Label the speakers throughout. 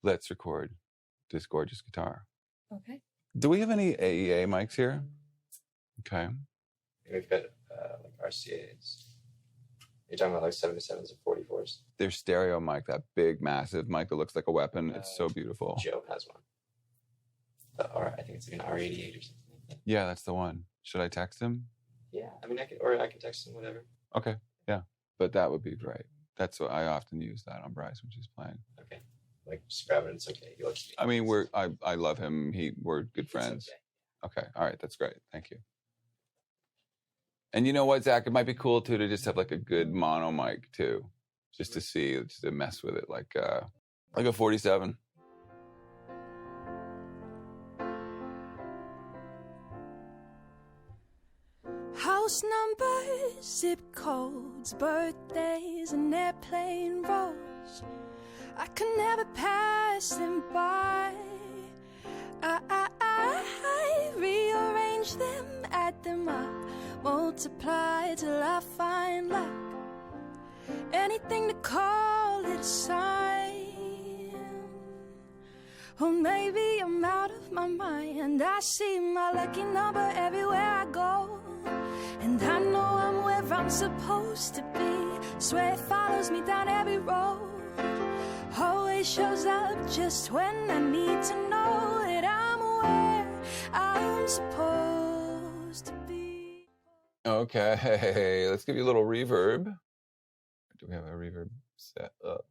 Speaker 1: let's record this gorgeous guitar.
Speaker 2: Okay.
Speaker 1: Do we have any AEA mics here? Okay.
Speaker 3: We've got like RCAs. You're talking about like 77s and 44s?
Speaker 1: Their stereo mic, that big, massive mic that looks like a weapon. It's so beautiful.
Speaker 3: Joe has one. I think it's like an R88 or something like that.
Speaker 1: Yeah, that's the one. Should I text him?
Speaker 3: Yeah, I mean, I can text him, whatever.
Speaker 1: Okay, yeah. But that would be great. That's what I often use that on Bryce when she's playing.
Speaker 3: Okay. Like, just grab it, it's okay.
Speaker 1: I mean, I love him. We're good friends. Okay, all right, that's great. Thank you. And you know what, Zach? It might be cool, too, to just have, like, a good mono mic, too. Just to see, just to mess with it, like a 47.
Speaker 4: House numbers, zip codes, birthdays, and airplane rows. I could never pass them by. I rearrange them, add them up, multiply till I find luck. Anything to call it a sign. Or maybe I'm out of my mind. I see my lucky number everywhere I go. And I know I'm where I'm supposed to be. Swear it follows me down every road. Always shows up just when I need to know that I'm where I'm supposed to be.
Speaker 1: Okay, let's give you a little reverb. Do we have a reverb set up?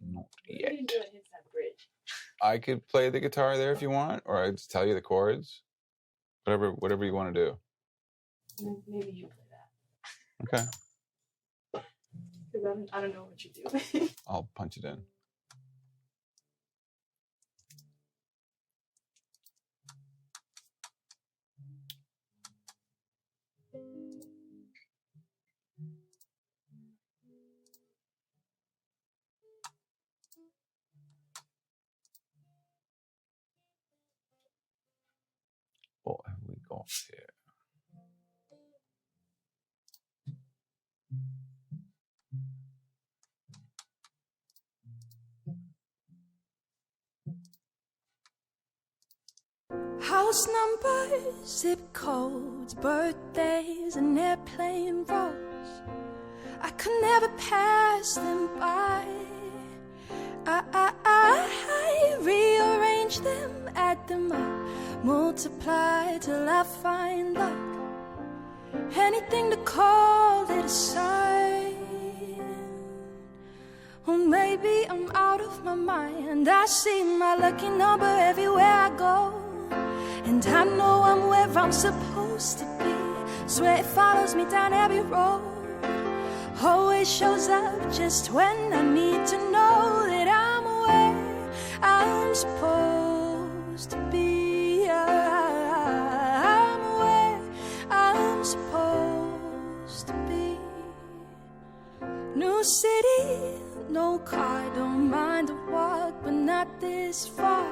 Speaker 1: Not yet. I could play the guitar there if you want, or I just tell you the chords. Whatever you want to do.
Speaker 2: Maybe you play that.
Speaker 1: Okay.
Speaker 2: Because I don't know what you're doing.
Speaker 1: I'll punch it in. What have we got here?
Speaker 4: House numbers, zip codes, birthdays, and airplane rows. I could never pass them by. I rearrange them, add them up, multiply till I find luck. Anything to call it a sign. Or maybe I'm out of my mind. I see my lucky number everywhere I go. And I know I'm where I'm supposed to be. Swear it follows me down every road. Always shows up just when I need to know that I'm where I'm supposed to be. I'm where I'm supposed to be. New city, no car, don't mind the walk, but not this far.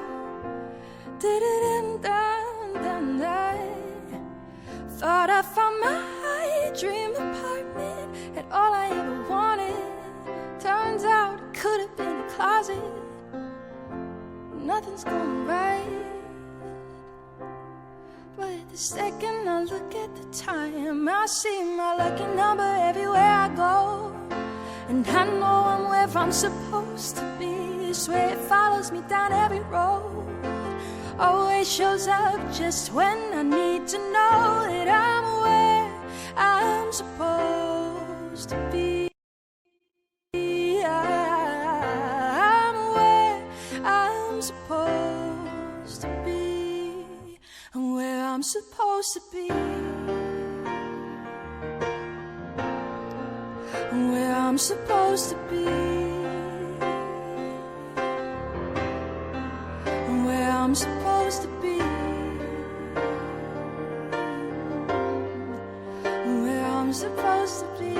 Speaker 4: Thought I found my dream apartment, had all I ever wanted. Turns out it could have been a closet. Nothing's going right. But the second I look at the time, I see my lucky number everywhere I go. And I know I'm where I'm supposed to be. Swear it follows me down every road. Always shows up just when I need to know that I'm where I'm supposed to be. I'm where I'm supposed to be. I'm where I'm supposed to be. I'm where I'm supposed to be. I'm supposed to be. Where I'm supposed to be.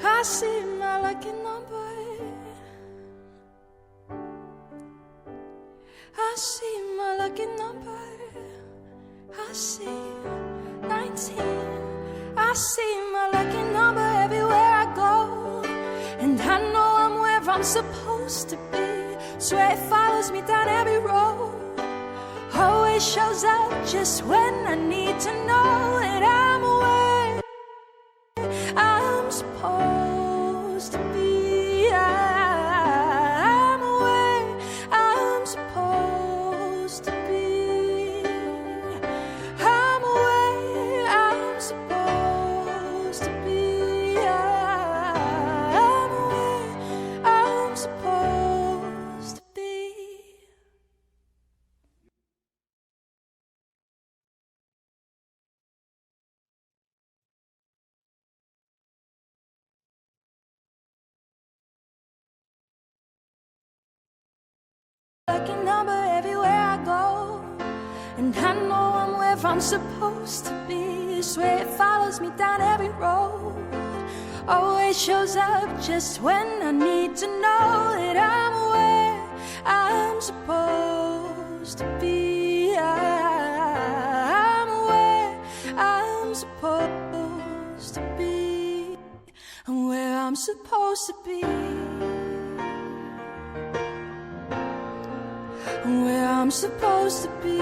Speaker 4: I see my lucky number. I see my lucky number. I see 19. I see my lucky number. supposed to be. Swear it follows me down every road. Always shows up just when I need to know that I'm where I'm supposed to be. I'm where I'm supposed to be. I'm where I'm supposed to be. I'm where I'm supposed to be. Lucky number everywhere I go, and I know I'm where I'm supposed to be. Swear it follows me down every road. Always shows up just when I need to know that I'm where I'm supposed to be. I'm where I'm supposed to be. I'm where I'm supposed to be. Where I'm supposed to be.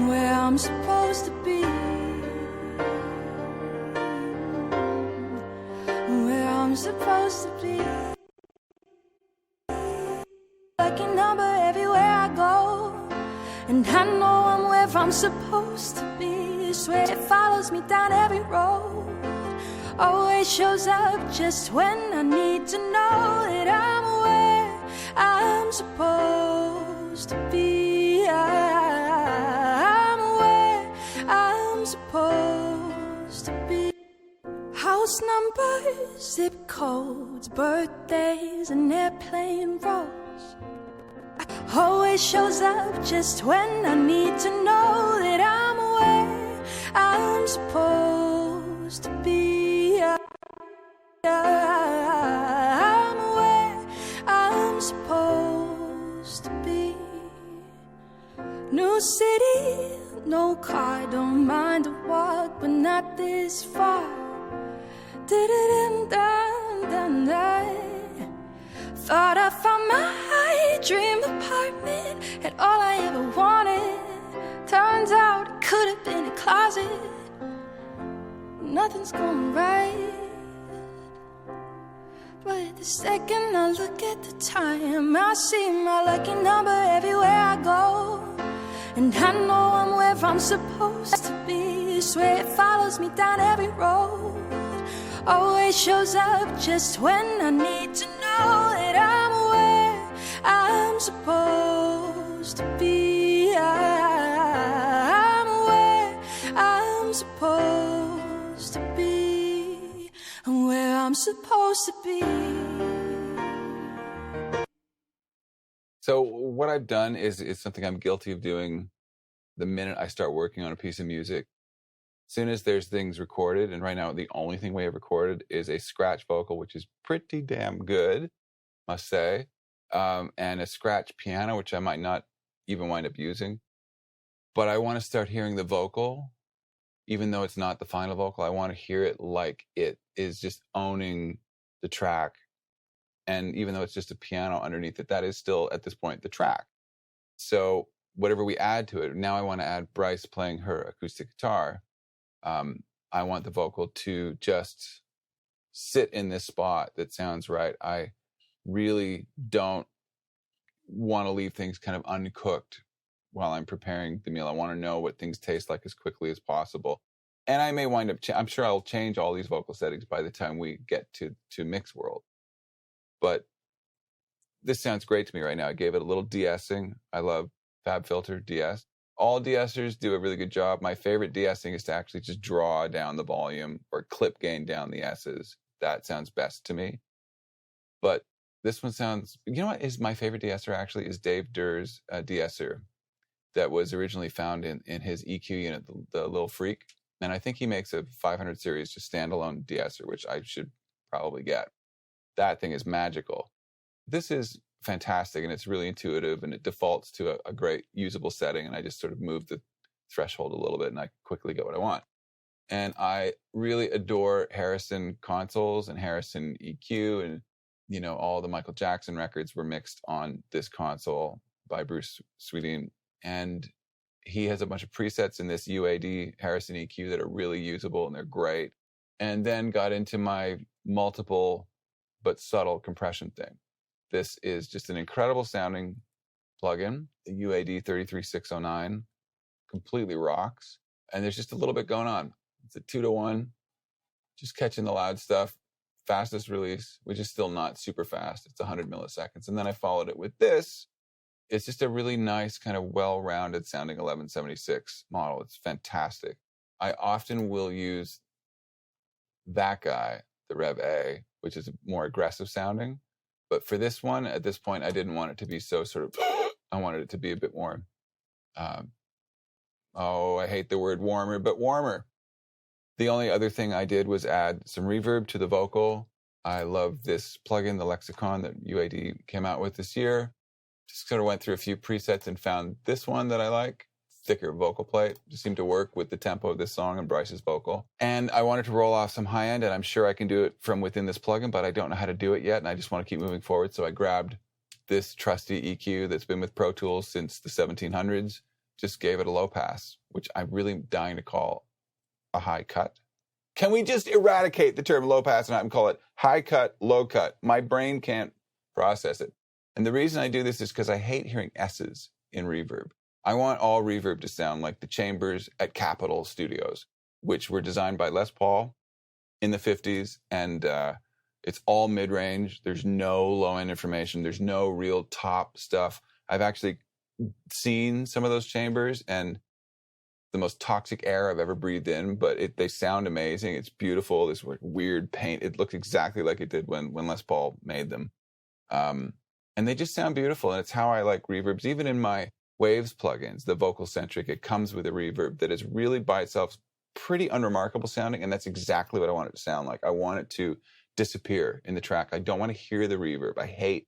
Speaker 4: Where I'm supposed to be. Where I'm supposed to be. Lucky number everywhere I go, and I know I'm where I'm supposed to be. Swear it follows me down every road. Always shows up just when I need to know that I'm where I'm supposed to be. I'm where I'm supposed to be. House numbers, zip codes, birthdays, and airplane roads. Always shows up just when I need to know that I'm where I'm supposed to be. I'm where I'm supposed to be. New city, no car, don't mind the walk, but not this far. Thought I found my dream apartment, had all I ever wanted. Turns out it could have been a closet. Nothing's going right. But the second I look at the time, I see my lucky number everywhere I go. And I know I'm where I'm supposed to be. Swear it follows me down every road. Always shows up just when I need to know that I'm where I'm supposed to be. I'm where I'm supposed to be. I'm where I'm supposed to be.
Speaker 1: So what I've done is something I'm guilty of doing the minute I start working on a piece of music. As soon as there's things recorded, and right now the only thing we have recorded is a scratch vocal, which is pretty damn good, must say, and a scratch piano, which I might not even wind up using. But I want to start hearing the vocal, even though it's not the final vocal. I want to hear it like it is just owning the track. And even though it's just a piano underneath it, that is still, at this point, the track. So whatever we add to it, now I want to add Bryce playing her acoustic guitar. I want the vocal to just sit in this spot that sounds right. I really don't want to leave things kind of uncooked while I'm preparing the meal. I want to know what things taste like as quickly as possible. And I may wind up, I'm sure I'll change all these vocal settings by the time we get to Mix World. But this sounds great to me right now. I gave it a little de-essing. I love FabFilter de-ess. All de-essers do a really good job. My favorite de-essing is to actually just draw down the volume or clip gain down the S's. That sounds best to me. But this one sounds, you know what is my favorite de-esser actually is Dave Durr's de-esser that was originally found in his EQ unit, the Little Freak. And I think he makes a 500 series just standalone de-esser, which I should probably get. That thing is magical. This is fantastic, and it's really intuitive, and it defaults to a great usable setting, and I just sort of move the threshold a little bit, and I quickly get what I want. And I really adore Harrison consoles and Harrison EQ, and you know, all the Michael Jackson records were mixed on this console by Bruce Sweeting, and he has a bunch of presets in this UAD Harrison EQ that are really usable, and they're great. And then got into my multiple but subtle compression thing. This is just an incredible sounding plugin. The UAD 33609 completely rocks, and there's just a little bit going on. It's a 2-to-1, just catching the loud stuff. Fastest release, which is still not super fast. It's 100 milliseconds. And then I followed it with this. It's just a really nice, kind of well-rounded sounding 1176 model. It's fantastic. I often will use that guy, the Rev A, which is more aggressive sounding. But for this one, at this point, I didn't want it to be so sort of, I wanted it to be a bit more, I hate the word warmer, but warmer. The only other thing I did was add some reverb to the vocal. I love this plugin, the Lexicon, that UAD came out with this year. Just sort of went through a few presets and found this one that I like. Thicker vocal plate. Just seemed to work with the tempo of this song and Bryce's vocal. And I wanted to roll off some high end, and I'm sure I can do it from within this plugin, but I don't know how to do it yet, and I just want to keep moving forward. So I grabbed this trusty EQ that's been with Pro Tools since the 1700s, just gave it a low pass, which I'm really dying to call a high cut. Can we just eradicate the term low pass and call it high cut, low cut? My brain can't process it. And the reason I do this is because I hate hearing S's in reverb. I want all reverb to sound like the chambers at Capitol Studios, which were designed by Les Paul in the 50s. And it's all mid-range. There's no low-end information. There's no real top stuff. I've actually seen some of those chambers, and the most toxic air I've ever breathed in, but they sound amazing. It's beautiful. This weird paint. It looks exactly like it did when Les Paul made them. And they just sound beautiful. And it's how I like reverbs. Even in my Waves plugins, the vocal centric, it comes with a reverb that is really by itself pretty unremarkable sounding. And that's exactly what I want it to sound like. I want it to disappear in the track. I don't want to hear the reverb. I hate,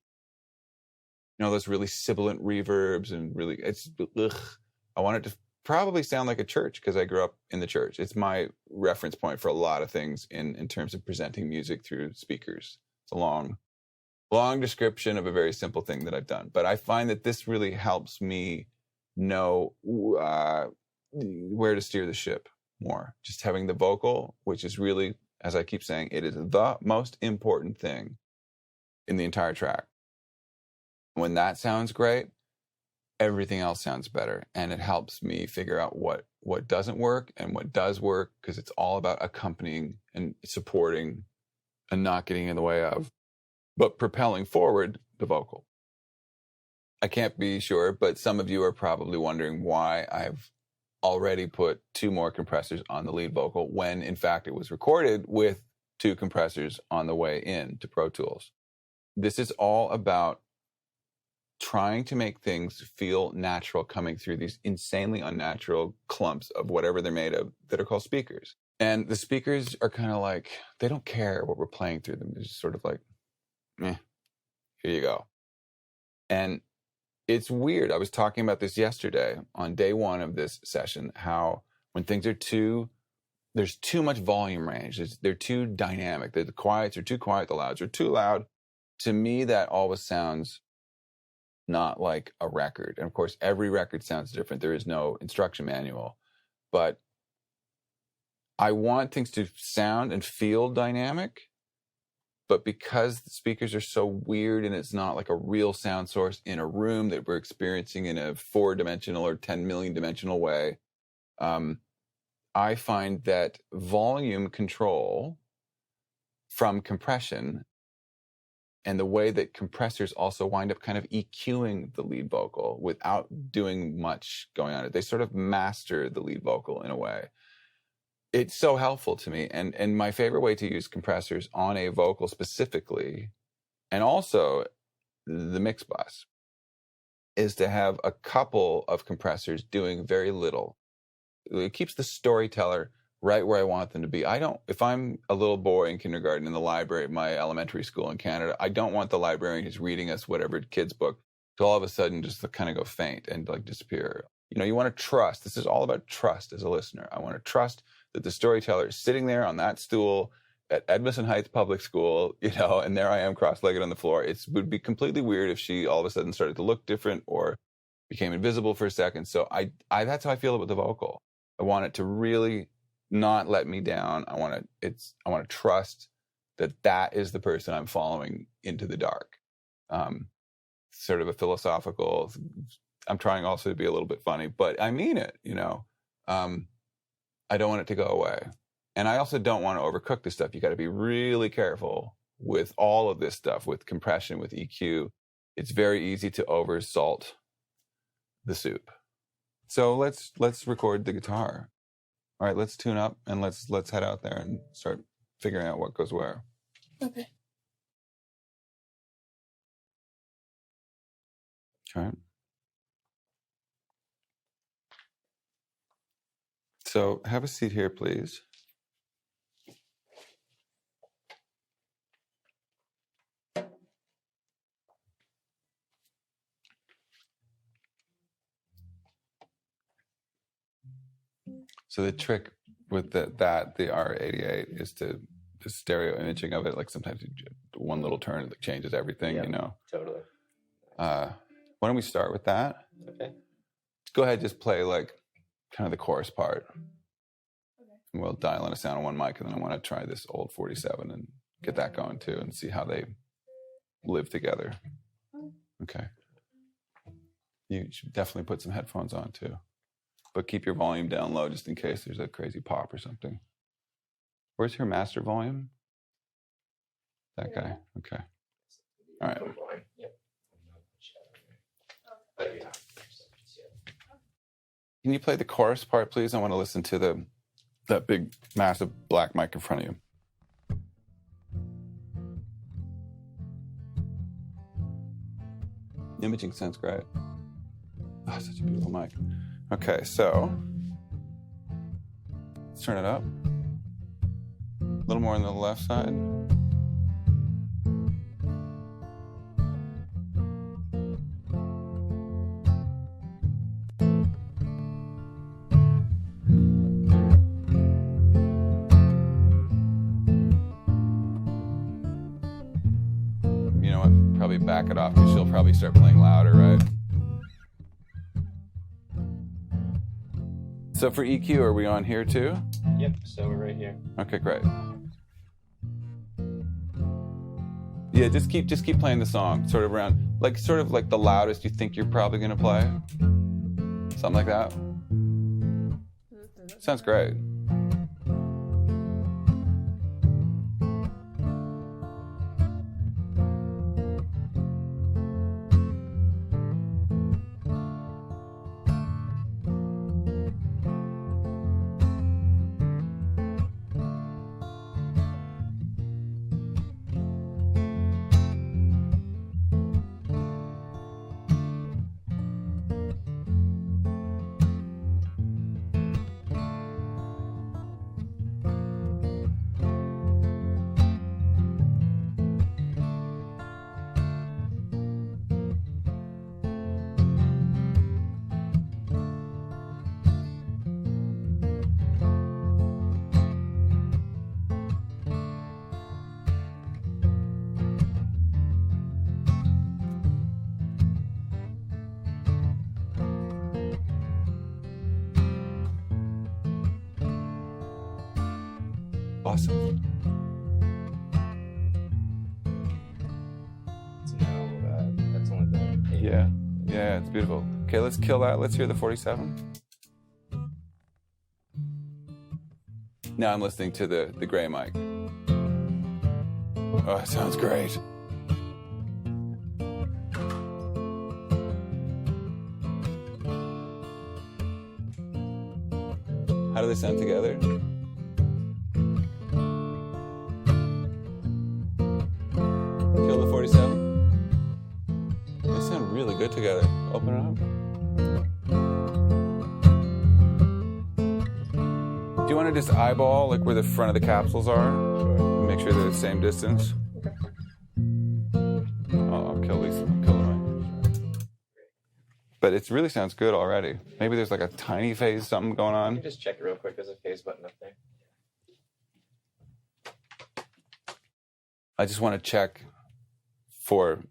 Speaker 1: those really sibilant reverbs and really, I want it to probably sound like a church because I grew up in the church. It's my reference point for a lot of things in terms of presenting music through speakers. It's a long description of a very simple thing that I've done. But I find that this really helps me know where to steer the ship more. Just having the vocal, which is really, as I keep saying, it is the most important thing in the entire track. When that sounds great, everything else sounds better. And it helps me figure out what doesn't work and what does work, because it's all about accompanying and supporting and not getting in the way of, but propelling forward the vocal. I can't be sure, but some of you are probably wondering why I've already put 2 more compressors on the lead vocal when, in fact, it was recorded with 2 compressors on the way in to Pro Tools. This is all about trying to make things feel natural coming through these insanely unnatural clumps of whatever they're made of that are called speakers. And the speakers are kind of like, they don't care what we're playing through them. They're just sort of like, here you go. And it's weird. I was talking about this yesterday on day 1 of this session, how when things are there's too much volume range. They're too dynamic. The quiets are too quiet. The louds are too loud. To me, that always sounds not like a record. And of course, every record sounds different. There is no instruction manual. But I want things to sound and feel dynamic. But because the speakers are so weird and it's not like a real sound source in a room that we're experiencing in a 4-dimensional or 10 million dimensional way, I find that volume control from compression and the way that compressors also wind up kind of EQing the lead vocal without doing much going on it. They sort of master the lead vocal in a way. It's so helpful to me. And my favorite way to use compressors on a vocal specifically, and also the mix bus, is to have a couple of compressors doing very little. It keeps the storyteller right where I want them to be. If I'm a little boy in kindergarten in the library at my elementary school in Canada, I don't want the librarian who's reading us whatever kid's book to all of a sudden just kind of go faint and like disappear. You want to trust. This is all about trust as a listener. I want to trust that the storyteller is sitting there on that stool at Edmondson Heights Public School, you know, and there I am cross-legged on the floor. It would be completely weird if she all of a sudden started to look different or became invisible for a second. So I that's how I feel about the vocal. I want it to really not let me down. I want to trust that is the person I'm following into the dark. Sort of a philosophical, I'm trying also to be a little bit funny, but I mean it, you know. I don't want it to go away. And I also don't want to overcook this stuff. You got to be really careful with all of this stuff, with compression, with EQ. It's very easy to over salt the soup. So let's record the guitar. All right, let's tune up and let's head out there and start figuring out what goes where.
Speaker 2: Okay.
Speaker 1: All right. So have a seat here, please. So the trick with the R88 is the stereo imaging of it. Like sometimes one little turn it changes everything,
Speaker 3: Yeah,
Speaker 1: you know.
Speaker 3: Totally.
Speaker 1: Why don't we start with that?
Speaker 3: Okay.
Speaker 1: Go ahead, just play like kind of the chorus part. Okay. And we'll dial in a sound on one mic, and then I want to try this old 47 and get that going too, and see how they live together. Okay. You should definitely put some headphones on too. But keep your volume down low just in case there's a crazy pop or something. Where's your master volume? That guy. Okay. All right.
Speaker 3: Yep.
Speaker 1: Can you play the chorus part, please? I want to listen to that big, massive black mic in front of you. Imaging sounds great. Oh, such a beautiful mic. Okay, so let's turn it up. A little more on the left side. You know what? Probably back it off because she'll probably start playing louder, right? So for EQ, are we on here too?
Speaker 3: Yep, so we're right here.
Speaker 1: Okay, great. Yeah, just keep playing the song, sort of like the loudest you think you're probably gonna play. Something like that. Sounds great. Awesome.
Speaker 3: So now that's only the 8.
Speaker 1: Yeah, it's beautiful. Okay, let's kill that. Let's hear the 47. Now I'm listening to the gray mic. Oh, it sounds great. How do they sound together? Kill the 47. They sound really good together. Open it up. Do you want to just eyeball like where the front of the capsules are?
Speaker 3: Sure.
Speaker 1: Make sure they're the same distance.
Speaker 3: Okay.
Speaker 1: I'll kill these. I'll kill them. but it really sounds good already. Maybe there's like a tiny phase something going
Speaker 3: You
Speaker 1: on.
Speaker 3: can just check it real quick. There's a phase button up there.
Speaker 1: I just want to check for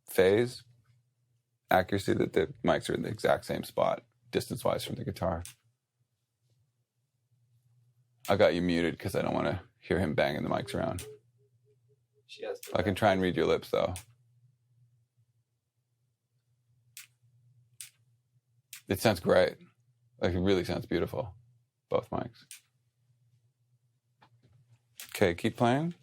Speaker 1: phase accuracy that the mics are in the exact same spot, distance-wise from the guitar. I got you muted because I don't want to hear him banging the mics around.
Speaker 3: She has.
Speaker 1: I can try and read your lips, though. It sounds great. Like, it really sounds beautiful. Both mics. Okay, keep playing.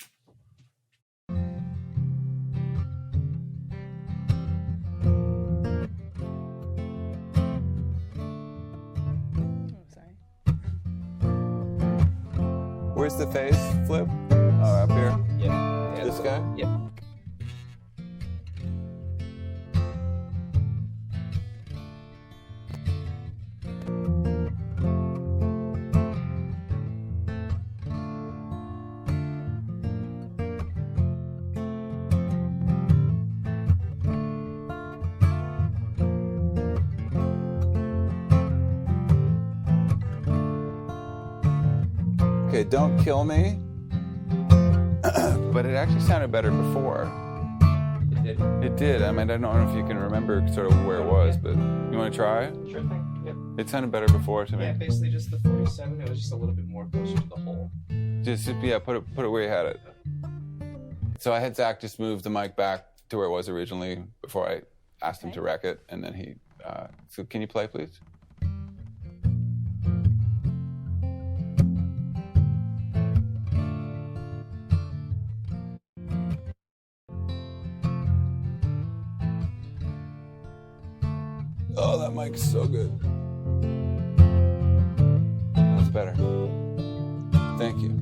Speaker 1: Where's the phase flip? Oh, up here?
Speaker 3: Yeah.
Speaker 1: This guy?
Speaker 3: Yep.
Speaker 1: Okay, don't kill me. But it actually sounded better before.
Speaker 3: It did.
Speaker 1: It did. I mean, I don't know if you can remember sort of where it was, but you want to try it?
Speaker 3: Sure thing. Yep.
Speaker 1: It sounded better before to me.
Speaker 3: Yeah, basically just the 47. It was just a little bit more closer to the hole.
Speaker 1: Just yeah, put it where you had it. So I had Zach just move the mic back to where it was originally before I asked him to wreck it, and then he. So can you play, please? Oh, that mic's so good. That's better. Thank you.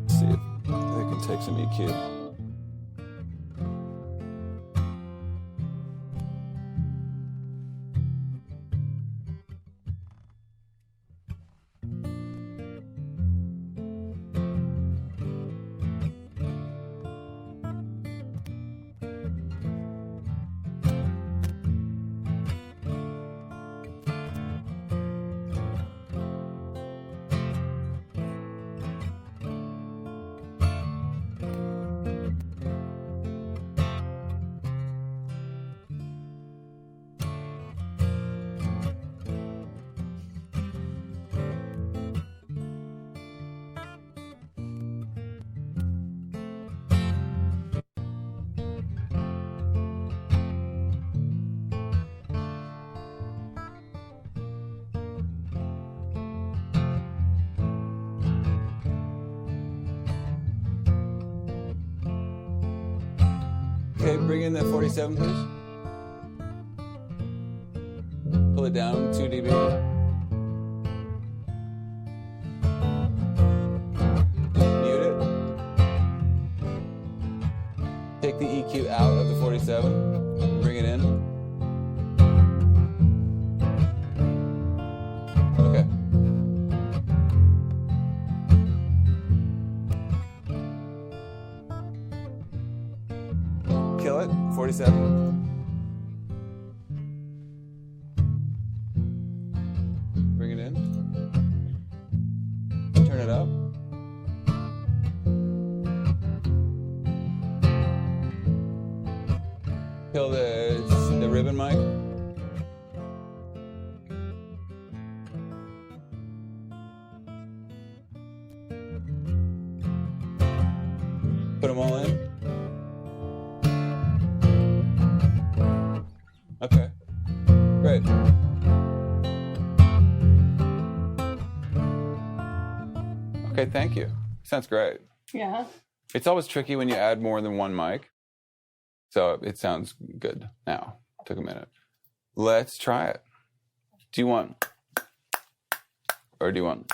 Speaker 1: Let's see if they can take some EQ. Okay, bring in that 47, please. Pull it down 2 dB. Mute it. Take the EQ out of the 47. Bring it in. Okay. Kill it. 47. Bring it in. Turn it up. Kill the ribbon mic. Put them all in. Okay, great. Okay, thank you. Sounds great.
Speaker 2: Yeah.
Speaker 1: It's always tricky when you add more than one mic. So it sounds good now. Took a minute. Let's try it. Do you want, or do you want,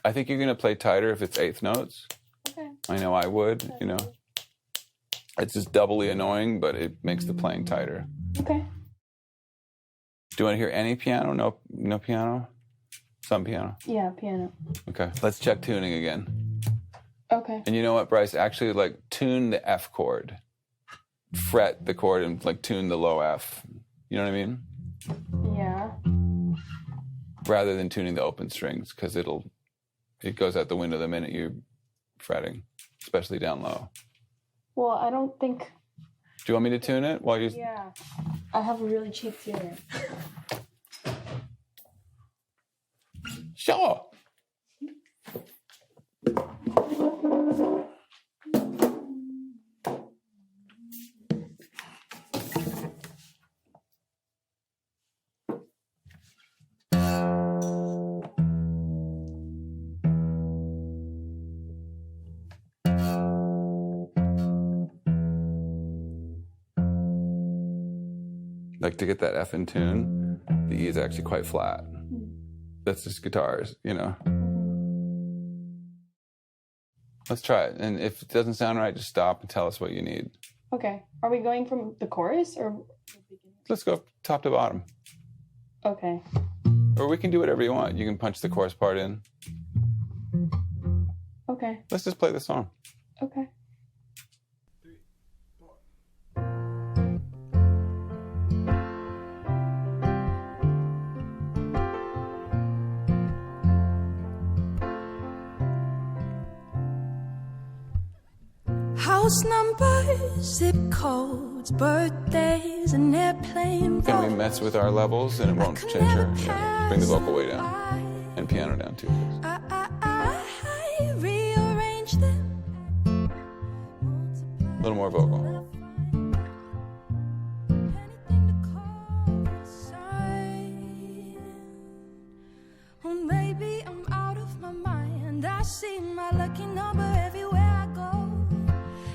Speaker 1: I think you're going to play tighter if it's eighth notes.
Speaker 2: Okay.
Speaker 1: I know I would, you know. It's just doubly annoying, but it makes the playing tighter.
Speaker 2: Okay.
Speaker 1: Do you want to hear any piano? No piano? Some piano?
Speaker 2: Yeah, piano.
Speaker 1: Okay. Let's check tuning again.
Speaker 2: Okay.
Speaker 1: And you know what, Bryce? Actually, like, tune the F chord. fret the chord and like tune the low F. You know what I mean?
Speaker 2: Yeah.
Speaker 1: Rather than tuning the open strings, because it goes out the window the minute you're fretting, especially down low.
Speaker 2: Well, I don't think.
Speaker 1: Do you want me to tune it while you?
Speaker 2: Yeah. I have a really cheap tuner.
Speaker 1: Sure. Like to get that F in tune, the E is actually quite flat. That's just guitars, you know. Let's try it. And if it doesn't sound right, just stop and tell us what you need.
Speaker 2: Okay. Are we going from the chorus or?
Speaker 1: Let's go top to bottom.
Speaker 2: Okay.
Speaker 1: Or we can do whatever you want. You can punch the chorus part in.
Speaker 2: Okay.
Speaker 1: Let's just play the song.
Speaker 2: Okay.
Speaker 4: House numbers, zip codes, birthdays, and airplane
Speaker 1: Can we
Speaker 4: roads.
Speaker 1: mess with our levels and it won't change her? Yeah. Bring the vocal way down and piano down too, please.
Speaker 4: I rearrange them.
Speaker 1: A little more vocal.
Speaker 4: Anything to call a sign. Or maybe I'm out of my mind. I see my lucky number everywhere I go.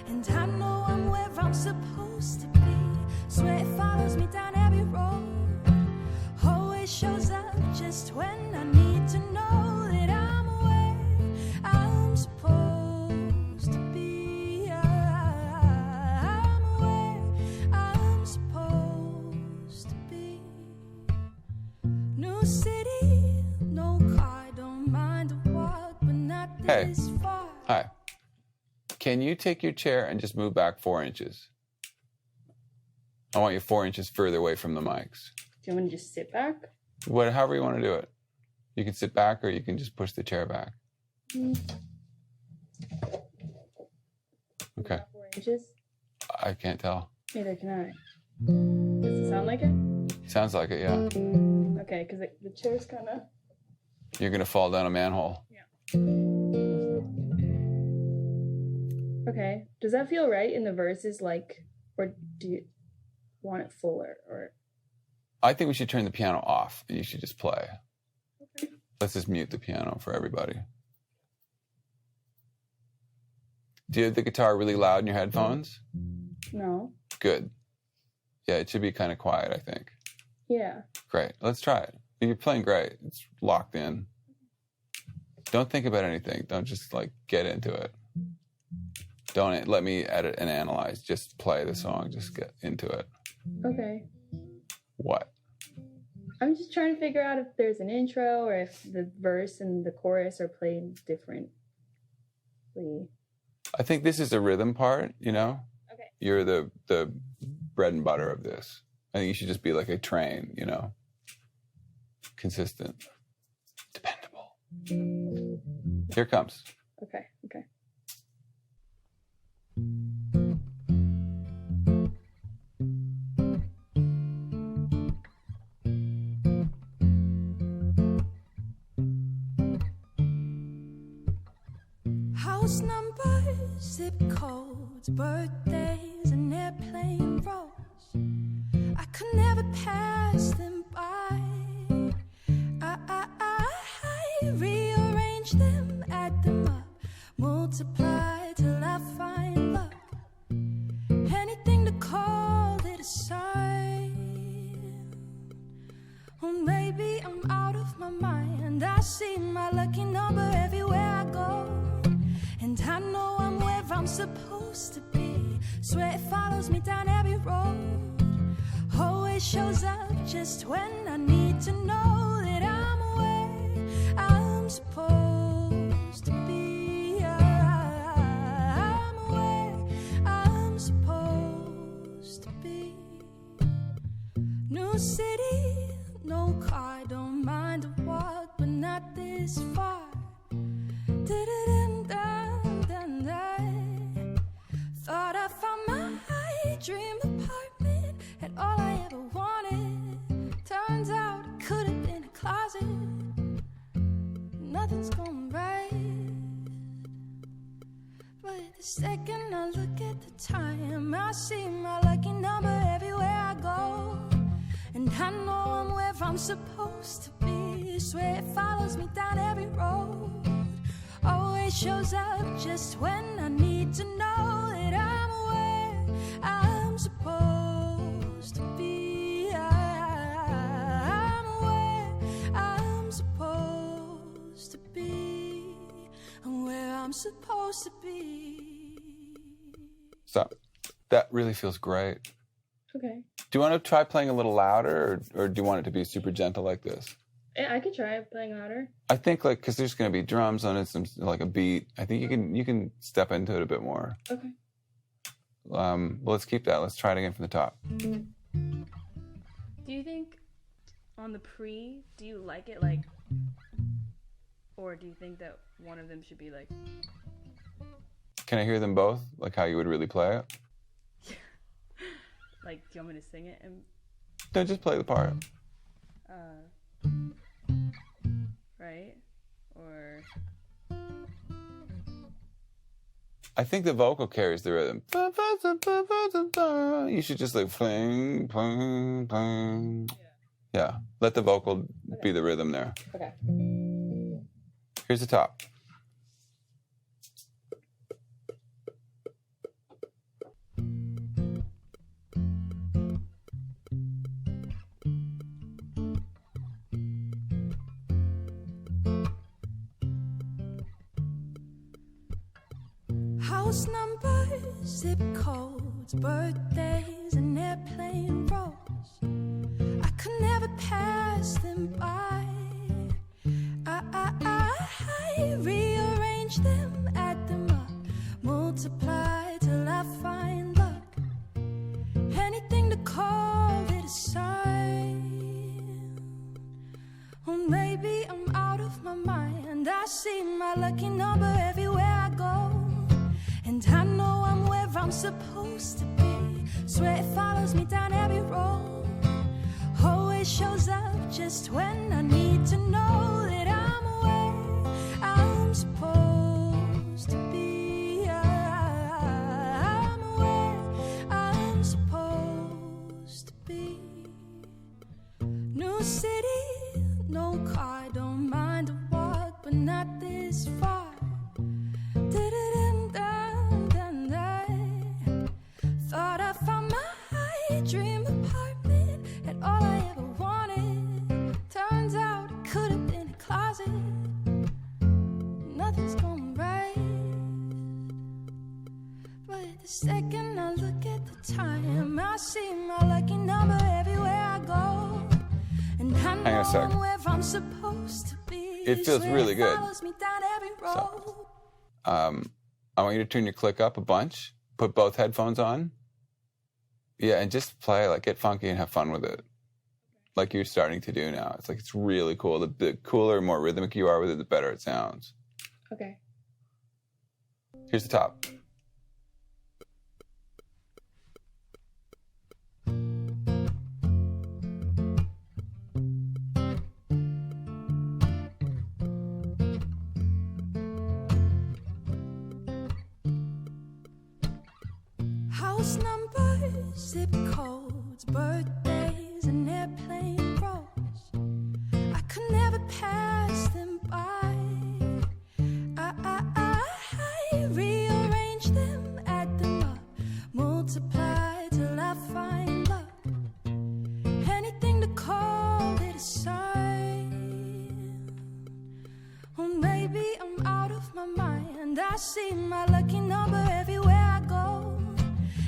Speaker 4: And I know I'm where I'm supposed to be. Swear it follows me down every road. Always shows up just when I need to know that I'm where I'm supposed to be. I'm where I'm supposed to be. New city, no car, don't mind a walk, but not
Speaker 1: Hey.
Speaker 4: this far.
Speaker 1: Hi. Can you take your chair and just move back 4 inches? I want you 4 inches further away from the mics.
Speaker 2: Do you want me to just sit back?
Speaker 1: However you want to do it. You can sit back or you can just push the chair back. Okay.
Speaker 2: 4 inches?
Speaker 1: I can't tell.
Speaker 2: Neither can I. Does it sound like it?
Speaker 1: Sounds like it, yeah.
Speaker 2: Okay, because the chair's kind of.
Speaker 1: You're going to fall down a manhole.
Speaker 2: Okay. Does that feel right in the verses? Like, or do you want it fuller? Or
Speaker 1: I think we should turn the piano off and you should just play.
Speaker 2: okay.
Speaker 1: Let's just mute the piano for everybody. Do you have the guitar really loud in your headphones?
Speaker 2: No.
Speaker 1: Good. Yeah, it should be kind of quiet, I think.
Speaker 2: Yeah.
Speaker 1: Great. Let's try it. You're playing great. It's locked in. Don't think about anything. Don't just like get into it. Don't let me edit and analyze. Just play the song. Just get into it.
Speaker 2: Okay.
Speaker 1: What?
Speaker 2: I'm just trying to figure out if there's an intro or if the verse and the chorus are played differently.
Speaker 1: I think this is the rhythm part, you know?
Speaker 2: Okay.
Speaker 1: You're the bread and butter of this. I think you should just be like a train, you know? Consistent. Dependable. Here it comes.
Speaker 2: Okay. Okay.
Speaker 4: House numbers, zip codes, birthdays, and airplane roads. I could never pass them by. I rearrange them, add them up, multiply till I find love. Anything to call it a sign. Or maybe I'm out of my mind. I see my lucky number everywhere I go. And I know I'm where I'm supposed to be. Swear it follows me down every road. Always shows up just when I need to know that I'm where I'm supposed to be. I'm where I'm supposed New city, no car, don't mind the walk, but not this far. Thought I found my dream apartment, had all I ever wanted. Turns out it could have been a closet. Nothing's going right. But the second I look at the time, I see my lucky number everywhere I go. And I know I'm where I'm supposed to be. Swear it follows me down every road. Always shows up just when I need to know that I'm where I'm supposed to be. I'm where I'm supposed to be. I'm where I'm supposed to be.
Speaker 1: Stop. That really feels great.
Speaker 2: Okay.
Speaker 1: Do you want to try playing a little louder, or do you want it to be super gentle like this?
Speaker 2: Yeah, I could try playing louder.
Speaker 1: I think because there's going to be drums on it, some like a beat. I think you can step into it a bit more.
Speaker 2: Okay.
Speaker 1: Well, let's keep that. Let's try it again from the top.
Speaker 2: Do you think on the pre, do you like it like, or do you think that one of them should be like?
Speaker 1: Can I hear them both? Like how you would really play it?
Speaker 2: Like, do you want me to sing it? And
Speaker 1: No, just play the part.
Speaker 2: right? Or
Speaker 1: I think the vocal carries the rhythm. You should just like pling, pling, pling. Yeah. Let the vocal be the rhythm there.
Speaker 2: okay.
Speaker 1: Here's the top.
Speaker 4: House numbers, zip codes, birthdays, and airplane rows. I could never pass them by. I rearrange them, add them up, multiply till I find luck. Anything to call it a sign. Or maybe I'm out of my mind. I see my lucky number everywhere I go. And I know I'm where I'm supposed to be. Swear it follows me down every road. Always shows up just when I need to know that I'm where I'm supposed to be. I'm where I'm supposed to be. New city, no car, don't mind a walk, but not this far. Thought I found my dream apartment, had all I ever wanted. Turns out it could have been a closet. Nothing's going right. But the second I look at the time, I see my lucky number everywhere I go. And I know I'm where I'm supposed to be.
Speaker 1: It feels really good.
Speaker 4: Follows me down every road.
Speaker 1: I want you to turn your click up a bunch. Put both headphones on. Yeah, and just play, like, get funky and have fun with it. Like you're starting to do now. It's like, it's really cool. The cooler, more rhythmic you are with it, the better it sounds.
Speaker 2: Okay.
Speaker 1: Here's the top.
Speaker 4: House numbers, zip codes, birthdays, and airplane rows. I could never pass them by. I rearrange them, add them up, multiply till I find luck. Anything to call it a sign. Or maybe I'm out of my mind. I see my lucky number everywhere I go.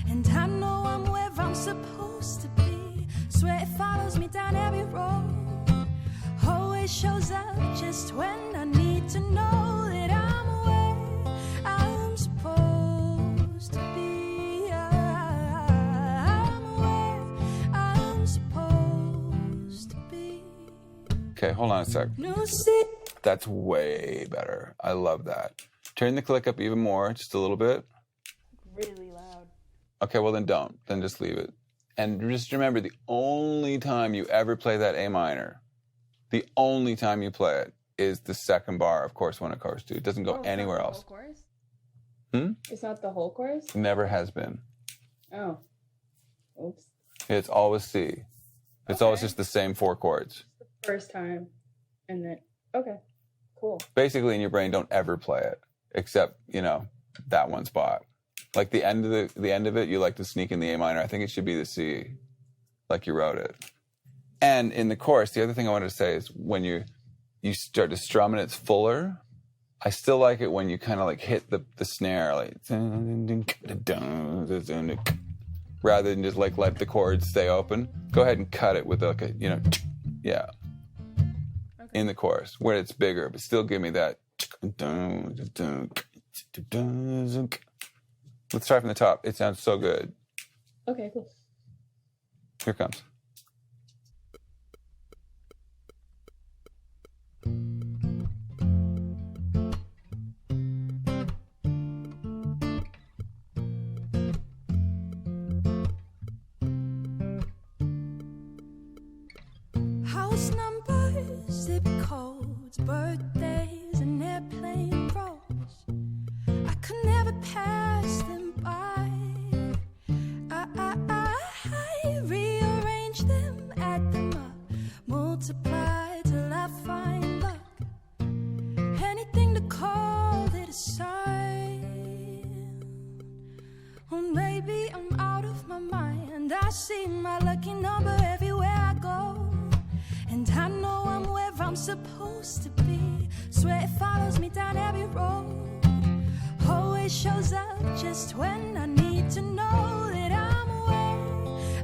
Speaker 4: And I know I'm where I'm supposed to be.
Speaker 1: Okay, hold on a sec.
Speaker 4: New city.
Speaker 1: That's way better. I love that. Turn the click up even more, just a little bit.
Speaker 2: Really loud.
Speaker 1: Okay, well then don't. Then just leave it. And just remember, the only time you ever play that A minor, the only time you play it is the second bar of Chorus 1 and Chorus 2. It doesn't go anywhere else.
Speaker 2: Whole chorus?
Speaker 5: It's not the whole chorus?
Speaker 1: Never has been.
Speaker 5: Oh. Oops.
Speaker 1: It's always C. It's always just the same 4 chords.
Speaker 5: First time. And then, okay. Cool.
Speaker 1: Basically, in your brain, don't ever play it, except, that one spot. Like the end of it, you like to sneak in the A minor. I think it should be the C, like you wrote it. And in the chorus, the other thing I wanted to say is when you start to strum and it's fuller, I still like it when you kind of like hit the snare, like rather than just like let the chords stay open. Go ahead and cut it with like a, yeah. Okay. In the chorus where it's bigger, but still give me that. Let's try from the top. It sounds so good.
Speaker 5: Okay, cool.
Speaker 1: Here it comes.
Speaker 4: House numbers, zip codes, birthdays, and airplane rows. I could never pass them by. I rearrange them, add them up, multiply till I find luck. Anything to call it a sign. Or maybe I'm out of my mind. I see my lucky number everywhere I go. And I know I'm where I'm supposed to be. Swear it follows me down every road. Always shows up just when I need to know that I'm where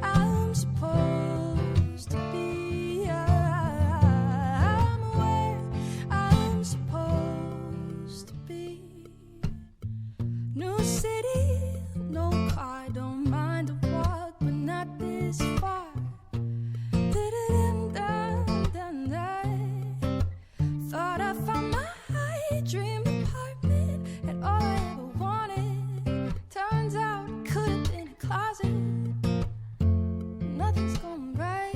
Speaker 4: I'm supposed to be. I'm where I'm supposed to be. New city, no car, don't mind a walk, but not this far. Thought I found my dream apartment and all I ever wanted. Turns out it could have been a closet. Nothing's going right.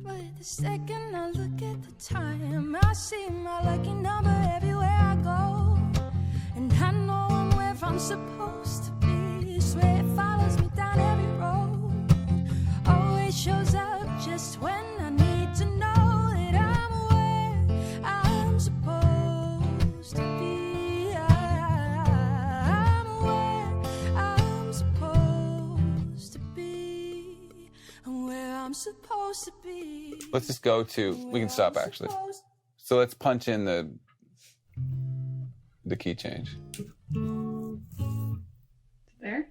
Speaker 4: But the second I look at the time, I see my lucky number everywhere I go. And I know I'm where I'm supposed to be. Swear it follows me down every road. Always shows up just when I need to know. I'm supposed to be.
Speaker 1: Let's just go to, we can stop actually. So let's punch in the key change.
Speaker 5: There?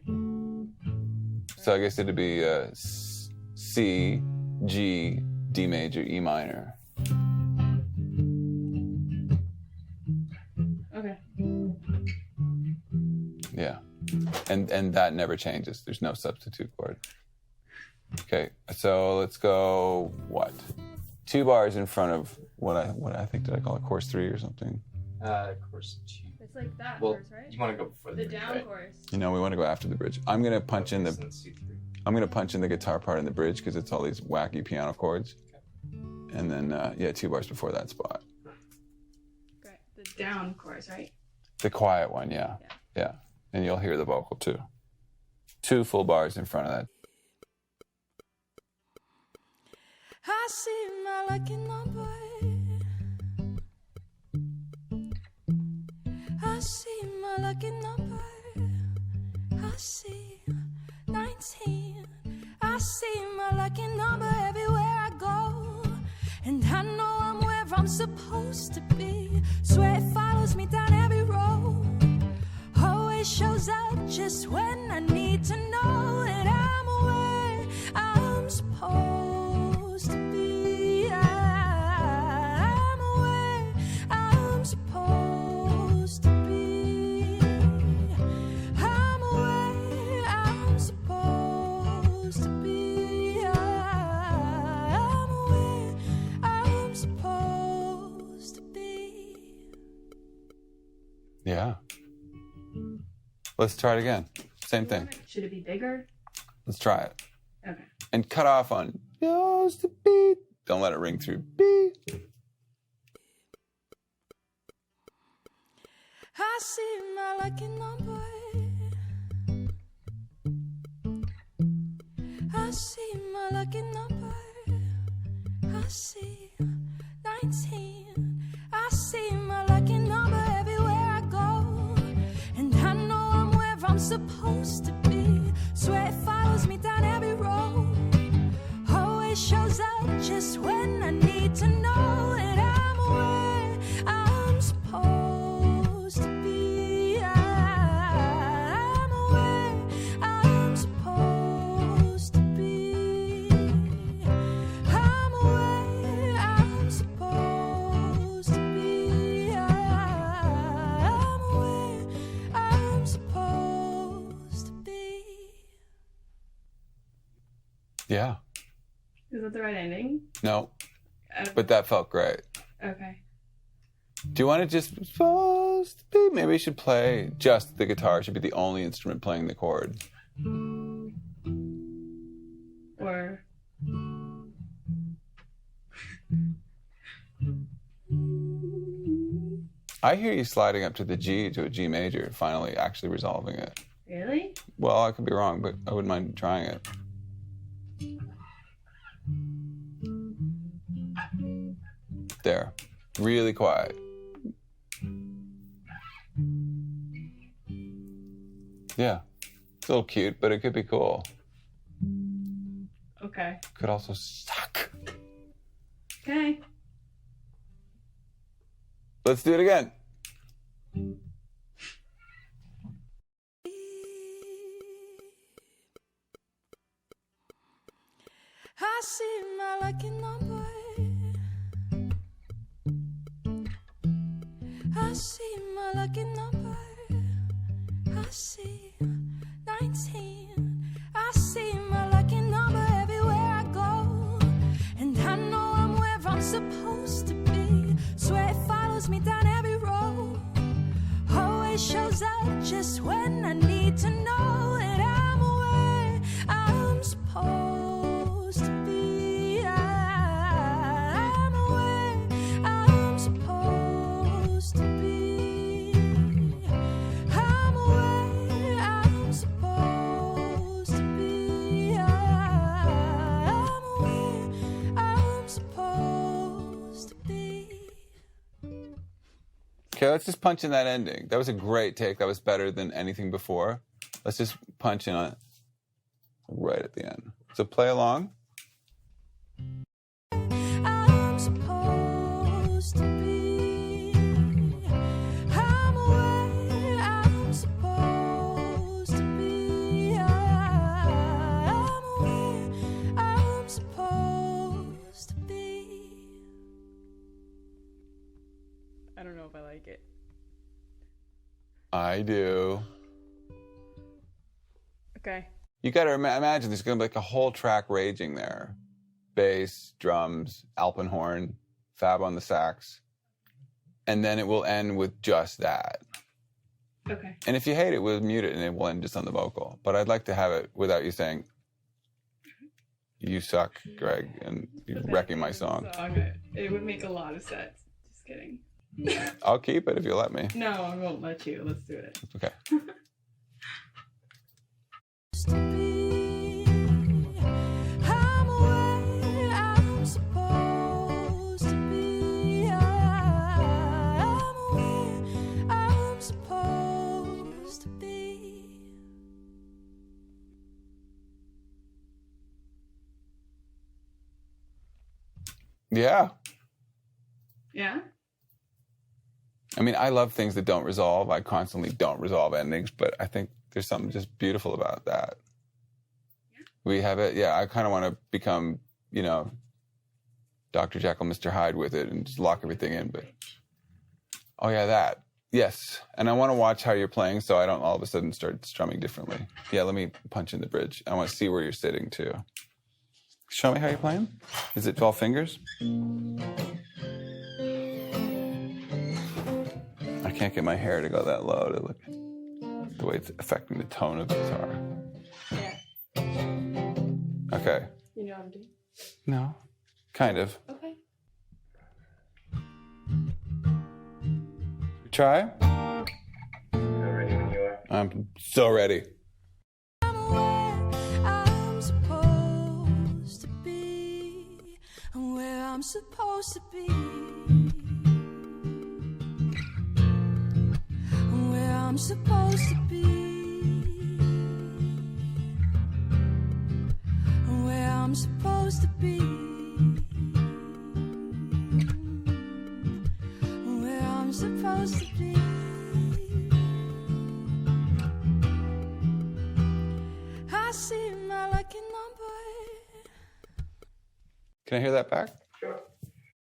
Speaker 1: So I guess it'd be C, G, D major, E minor.
Speaker 5: Okay.
Speaker 1: Yeah. And that never changes. There's no substitute chord. Okay, so let's go, 2 bars in front of what I think, did I call it Chorus 3 or something?
Speaker 3: Chorus 2.
Speaker 2: It's like that
Speaker 3: Well,
Speaker 2: chorus, right?
Speaker 3: you want to go before the
Speaker 2: The
Speaker 3: bridge,
Speaker 2: down
Speaker 3: right?
Speaker 2: chorus.
Speaker 1: We want to go after the bridge. I'm going to punch in
Speaker 3: Then C3.
Speaker 1: I'm going to punch in the guitar part in the bridge because it's all these wacky piano chords. Okay. And then, 2 bars before that spot.
Speaker 2: Great. The
Speaker 5: Down chorus, right?
Speaker 1: The quiet one, yeah. And you'll hear the vocal too. 2 full bars in front of that.
Speaker 4: I see my lucky number. I see my lucky number. I see 19. I see my lucky number everywhere I go. And I know I'm where I'm supposed to be. Swear it follows me down every road. Always shows up just when I need to know that I'm where I'm supposed to be. I'm where I'm supposed to be. I'm where I'm supposed to be. I'm where
Speaker 1: Let's try it again. Same thing.
Speaker 2: Should it be bigger?
Speaker 1: Let's try it.
Speaker 2: Okay.
Speaker 1: And cut off on just a beat. Don't let it ring through. Beat.
Speaker 4: I see my lucky number. I see my lucky number. I see 19. I see my lucky number everywhere I go. And I know I'm where I'm supposed to be. Swear it follows me down every road. Always shows up just when I need to know that I'm where I'm supposed to be. I'm where I'm supposed to be. I'm where I'm supposed to be. I'm where I'm supposed to be.
Speaker 1: Yeah.
Speaker 2: Is that the right ending?
Speaker 1: No. But that felt great.
Speaker 2: Okay.
Speaker 1: Do you want to just supposed to be? Maybe you should play just the guitar. Should be the only instrument playing the chords.
Speaker 2: Or
Speaker 1: I hear you sliding up to the G to a G major, finally actually resolving it.
Speaker 2: really?
Speaker 1: Well, I could be wrong, but I wouldn't mind trying it. There. Really quiet. Yeah. It's a little cute, but it could be cool.
Speaker 2: Okay.
Speaker 1: Could also suck.
Speaker 2: Okay.
Speaker 1: Let's do it again.
Speaker 4: I see my lucky number. I see my lucky number. I see 19. I see my lucky number everywhere I go. And I know I'm where I'm supposed to be. Swear it follows me down every road. Always shows up just when I need to know that I'm where I'm supposed to be. I'm where I'm supposed to be. I'm where I'm supposed to be. I'm where I'm supposed to be.
Speaker 1: Okay, let's just punch in that ending. That was a great take. That was better than anything before. Let's just punch in on it right at the end. So play along.
Speaker 4: I'm supposed to be. I'm where I'm supposed to be. I'm where I'm supposed to be.
Speaker 2: I don't know if I like it.
Speaker 1: I do.
Speaker 2: Okay.
Speaker 1: You got to imagine there's going to be like a whole track raging there. Bass, drums, alpenhorn, Fab on the sax. And then it will end with just that.
Speaker 2: Okay.
Speaker 1: And if you hate it, we'll mute it and it will end just on the vocal. But I'd like to have it without you saying, "You suck, Greg," and you're wrecking my song.
Speaker 2: It would make a lot of sense. Just kidding.
Speaker 1: I'll keep it if you let me.
Speaker 2: No, I won't let you. Let's do it.
Speaker 1: Okay.
Speaker 4: To be. I'm where I'm supposed to be. I'm where I'm supposed to be.
Speaker 1: Yeah.
Speaker 2: Yeah?
Speaker 1: I mean, I love things that don't resolve. I constantly don't resolve endings, but I think there's something just beautiful about that. We have it. Yeah, I kind of want to become, Dr. Jekyll, Mr. Hyde with it and just lock everything in. But oh yeah, that. Yes. And I want to watch how you're playing so I don't all of a sudden start strumming differently. Yeah, let me punch in the bridge. I want to see where you're sitting too. Show me how you're playing. Is it 12 fingers? I can't get my hair to go that low to look. the way it's affecting the tone of the guitar.
Speaker 5: Yeah.
Speaker 1: Okay.
Speaker 5: You know what I'm doing?
Speaker 1: No. Kind of.
Speaker 5: Okay.
Speaker 1: Try?
Speaker 3: I'm ready when you are.
Speaker 1: I'm so ready.
Speaker 4: I'm supposed to be, and where I'm supposed to be, and where I'm supposed to be, and where I'm supposed to be, and where I'm supposed to be. I see my lucky number.
Speaker 1: Can I hear that back?
Speaker 3: Sure.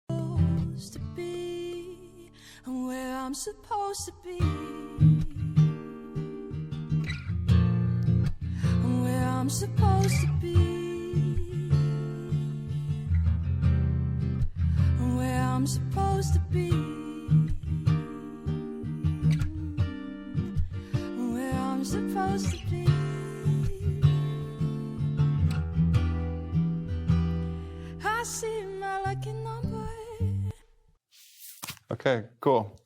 Speaker 4: Supposed to be, and where I'm supposed to be, and where I'm supposed to be, and where I'm supposed to be, and where I'm supposed to be. I see my lucky number.
Speaker 1: Okay, cool.